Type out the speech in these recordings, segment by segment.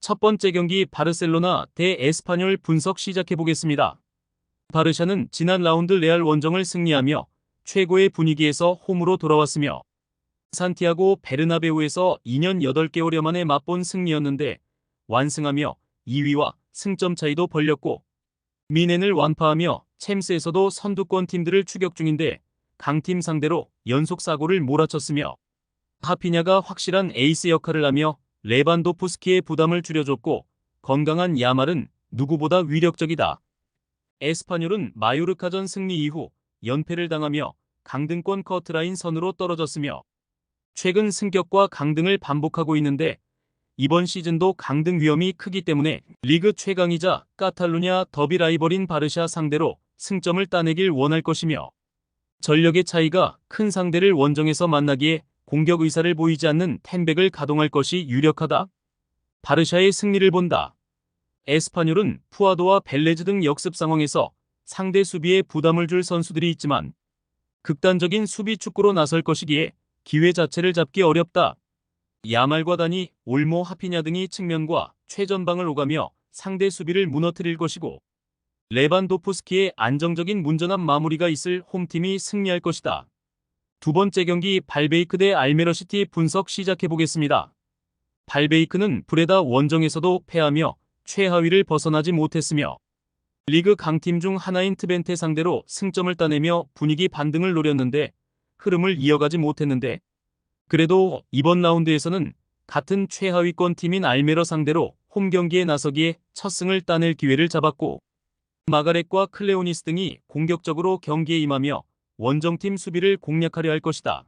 첫 번째 경기 바르셀로나 대 에스파뇰 분석 시작해보겠습니다. 바르샤는 지난 라운드 레알 원정을 승리하며 최고의 분위기에서 홈으로 돌아왔으며 산티아고 베르나베우에서 2년 8개월여 만에 맛본 승리였는데 완승하며 2위와 승점 차이도 벌렸고 미넨을 완파하며 챔스에서도 선두권 팀들을 추격 중인데 강팀 상대로 연속 사고를 몰아쳤으며 하피냐가 확실한 에이스 역할을 하며 레반도프스키의 부담을 줄여줬고 건강한 야말은 누구보다 위력적이다. 에스파뇰은 마요르카전 승리 이후 연패를 당하며 강등권 커트라인 선으로 떨어졌으며 최근 승격과 강등을 반복하고 있는데 이번 시즌도 강등 위험이 크기 때문에 리그 최강이자 카탈루냐 더비 라이벌인 바르샤 상대로 승점을 따내길 원할 것이며 전력의 차이가 큰 상대를 원정에서 만나기에 공격 의사를 보이지 않는 텐백을 가동할 것이 유력하다. 바르샤의 승리를 본다. 에스파뇰은 푸아도와 벨레즈 등 역습 상황에서 상대 수비에 부담을 줄 선수들이 있지만 극단적인 수비 축구로 나설 것이기에 기회 자체를 잡기 어렵다. 야말과 다니, 올모, 하피냐 등이 측면과 최전방을 오가며 상대 수비를 무너뜨릴 것이고 레반도프스키의 안정적인 문전한 마무리가 있을 홈팀이 승리할 것이다. 두 번째 경기 발베이크 대 알메러시티 분석 시작해보겠습니다. 발베이크는 브레다 원정에서도 패하며 최하위를 벗어나지 못했으며 리그 강팀 중 하나인 트벤테 상대로 승점을 따내며 분위기 반등을 노렸는데 흐름을 이어가지 못했는데 그래도 이번 라운드에서는 같은 최하위권 팀인 알메러 상대로 홈 경기에 나서기에 첫 승을 따낼 기회를 잡았고 마가렛과 클레오니스 등이 공격적으로 경기에 임하며 원정팀 수비를 공략하려 할 것이다.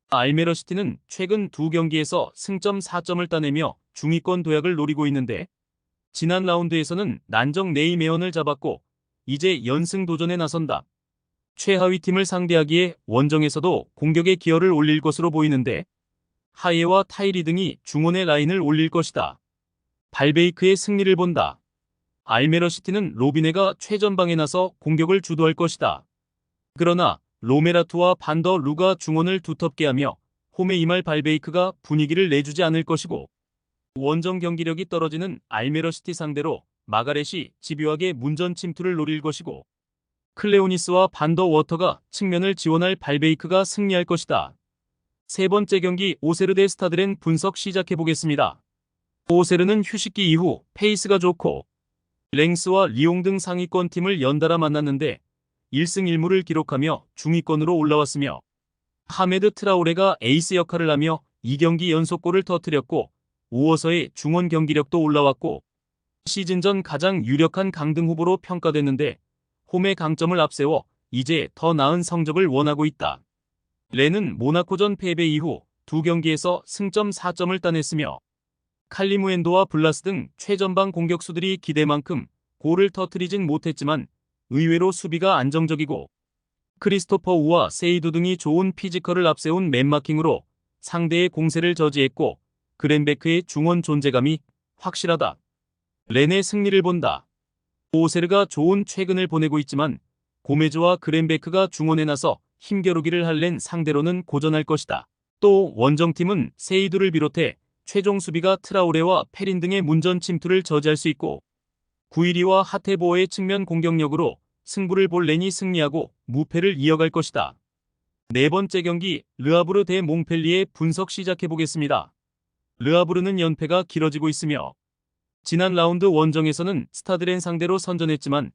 알메러시티는 최근 두 경기에서 승점 4점을 따내며 중위권 도약을 노리고 있는데 지난 라운드에서는 난적 네이메언을 잡았고 이제 연승 도전에 나선다. 최하위 팀을 상대하기에 원정에서도 공격의 기여를 올릴 것으로 보이는데 하예와 타이리 등이 중원의 라인을 올릴 것이다. 발베이크의 승리를 본다. 알메러시티는 로비네가 최전방에 나서 공격을 주도할 것이다. 그러나 로메라투와 반더 루가 중원을 두텁게 하며 홈에 임할 발베이크가 분위기를 내주지 않을 것이고 원정 경기력이 떨어지는 알메러시티 상대로 마가렛이 집요하게 문전 침투를 노릴 것이고 클레오니스와 반더 워터가 측면을 지원할 발베이크가 승리할 것이다. 세 번째 경기 오세르 대 스타드렌 분석 시작해보겠습니다. 오세르는 휴식기 이후 페이스가 좋고 랭스와 리옹 등 상위권 팀을 연달아 만났는데 1승 1무를 기록하며 중위권으로 올라왔으며 하메드 트라오레가 에이스 역할을 하며 2경기 연속골을 터뜨렸고 우어서의 중원 경기력도 올라왔고 시즌 전 가장 유력한 강등 후보로 평가됐는데 홈의 강점을 앞세워 이제 더 나은 성적을 원하고 있다. 렌은 모나코전 패배 이후 두 경기에서 승점 4점을 따냈으며 칼리무엔도와 블라스 등 최전방 공격수들이 기대만큼 골을 터뜨리진 못했지만 의외로 수비가 안정적이고 크리스토퍼 우와 세이두 등이 좋은 피지컬을 앞세운 맨마킹으로 상대의 공세를 저지했고 그랜베크의 중원 존재감이 확실하다. 렌의 승리를 본다. 오세르가 좋은 최근을 보내고 있지만 고메즈와 그랜베크가 중원에 나서 힘겨루기를 할 렌 상대로는 고전할 것이다. 또 원정팀은 세이두를 비롯해 최종 수비가 트라오레와 페린 등의 문전 침투를 저지할 수 있고 구이리와 하테보어의 측면 공격력으로 승부를 볼 렌이 승리하고 무패를 이어갈 것이다. 네 번째 경기 르아브르 대 몽펠리에 분석 시작해보겠습니다. 르아브르는 연패가 길어지고 있으며 지난 라운드 원정에서는 스타드렌 상대로 선전했지만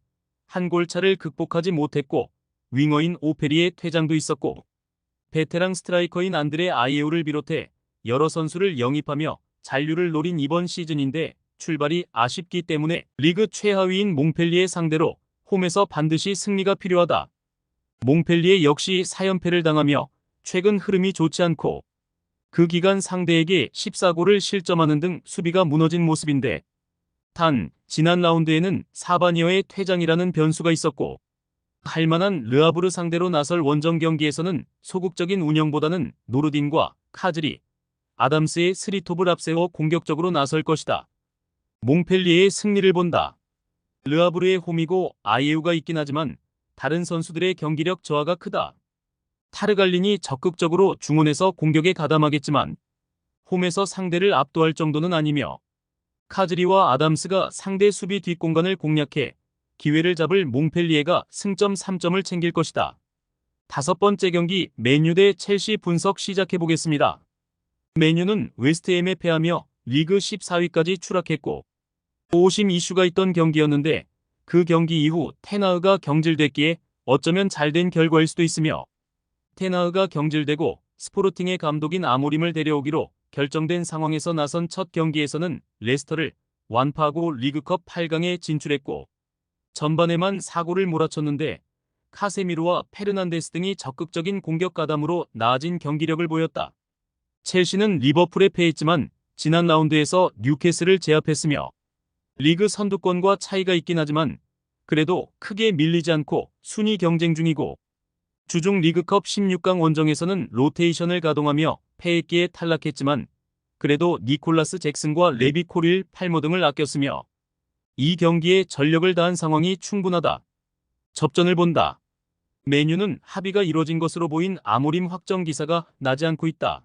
한 골차를 극복하지 못했고 윙어인 오페리의 퇴장도 있었고 베테랑 스트라이커인 안드레 아이에우를 비롯해 여러 선수를 영입하며 잔류를 노린 이번 시즌인데 출발이 아쉽기 때문에 리그 최하위인 몽펠리에 상대로 홈에서 반드시 승리가 필요하다. 몽펠리에 역시 4연패를 당하며 최근 흐름이 좋지 않고 그 기간 상대에게 14골을 실점하는 등 수비가 무너진 모습인데 단 지난 라운드에는 사바니어의 퇴장이라는 변수가 있었고 할만한 르아브르 상대로 나설 원정 경기에서는 소극적인 운영보다는 노르딘과 카즈리, 아담스의 스리톱을 앞세워 공격적으로 나설 것이다. 몽펠리에의 승리를 본다. 르아브르의 홈이고 아이에우가 있긴 하지만 다른 선수들의 경기력 저하가 크다. 타르갈린이 적극적으로 중원에서 공격에 가담하겠지만 홈에서 상대를 압도할 정도는 아니며 카즈리와 아담스가 상대 수비 뒷공간을 공략해 기회를 잡을 몽펠리에가 승점 3점을 챙길 것이다. 다섯 번째 경기 맨유 대 첼시 분석 시작해보겠습니다. 맨유는 웨스트햄에 패하며 리그 14위까지 추락했고 오심 이슈가 있던 경기였는데 그 경기 이후 테나흐가 경질됐기에 어쩌면 잘된 결과일 수도 있으며 테나흐가 경질되고 스포르팅의 감독인 아모림을 데려오기로 결정된 상황에서 나선 첫 경기에서는 레스터를 완파하고 리그컵 8강에 진출했고 전반에만 4골을 몰아쳤는데 카세미로와 페르난데스 등이 적극적인 공격 가담으로 나아진 경기력을 보였다. 첼시는 리버풀에 패했지만 지난 라운드에서 뉴캐슬을 제압했으며 리그 선두권과 차이가 있긴 하지만 그래도 크게 밀리지 않고 순위 경쟁 중이고 주중 리그컵 16강 원정에서는 로테이션을 가동하며 패했기에 탈락했지만 그래도 니콜라스 잭슨과 레비 코릴 팔모 등을 아꼈으며 이 경기에 전력을 다한 상황이 충분하다. 접전을 본다. 맨유는 합의가 이뤄진 것으로 보인 아모림 확정 기사가 나지 않고 있다.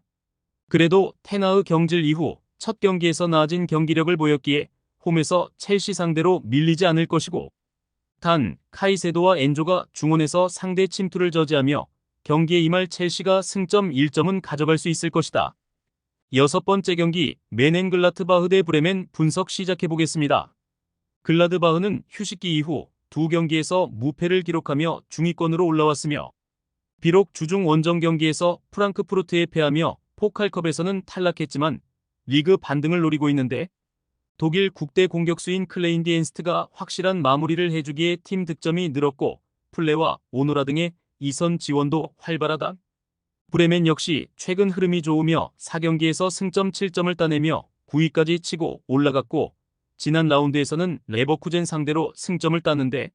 그래도 테나흐 경질 이후 첫 경기에서 나아진 경기력을 보였기에 홈에서 첼시 상대로 밀리지 않을 것이고 단 카이세도와 엔조가 중원에서 상대 침투를 저지하며 경기에 임할 첼시가 승점 1점은 가져갈 수 있을 것이다. 여섯 번째 경기 맨헨글라트바흐 대 브레멘 분석 시작해보겠습니다. 글라드바흐는 휴식기 이후 두 경기에서 무패를 기록하며 중위권으로 올라왔으며 비록 주중 원정 경기에서 프랑크푸르트에 패하며 포칼컵에서는 탈락했지만 리그 반등을 노리고 있는데 독일 국대 공격수인 클레인디엔스트가 확실한 마무리를 해주기에 팀 득점이 늘었고 플레와 오노라 등의 이선 지원도 활발하다. 브레멘 역시 최근 흐름이 좋으며 4경기에서 승점 7점을 따내며 9위까지 치고 올라갔고 지난 라운드에서는 레버쿠젠 상대로 승점을 따는데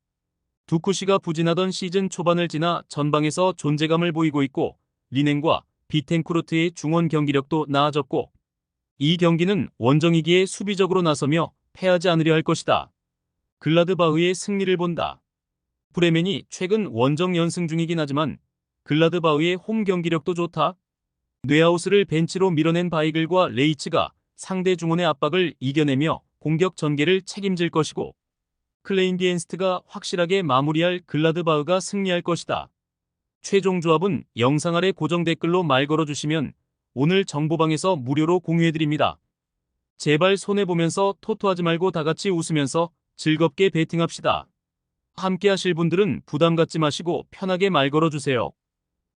두쿠시가 부진하던 시즌 초반을 지나 전방에서 존재감을 보이고 있고 리넨과 비텐쿠르트의 중원 경기력도 나아졌고 이 경기는 원정이기에 수비적으로 나서며 패하지 않으려 할 것이다. 글라드바흐의 승리를 본다. 브레멘이 최근 원정 연승 중이긴 하지만 글라드바흐의 홈 경기력도 좋다. 뇌하우스를 벤치로 밀어낸 바이글과 레이츠가 상대 중원의 압박을 이겨내며 공격 전개를 책임질 것이고 클레인디엔스트가 확실하게 마무리할 글라드바흐가 승리할 것이다. 최종 조합은 영상 아래 고정 댓글로 말 걸어주시면 오늘 정보방에서 무료로 공유해드립니다. 제발 손해보면서 토토하지 말고 다같이 웃으면서 즐겁게 베팅합시다. 함께 하실 분들은 부담 갖지 마시고 편하게 말 걸어주세요.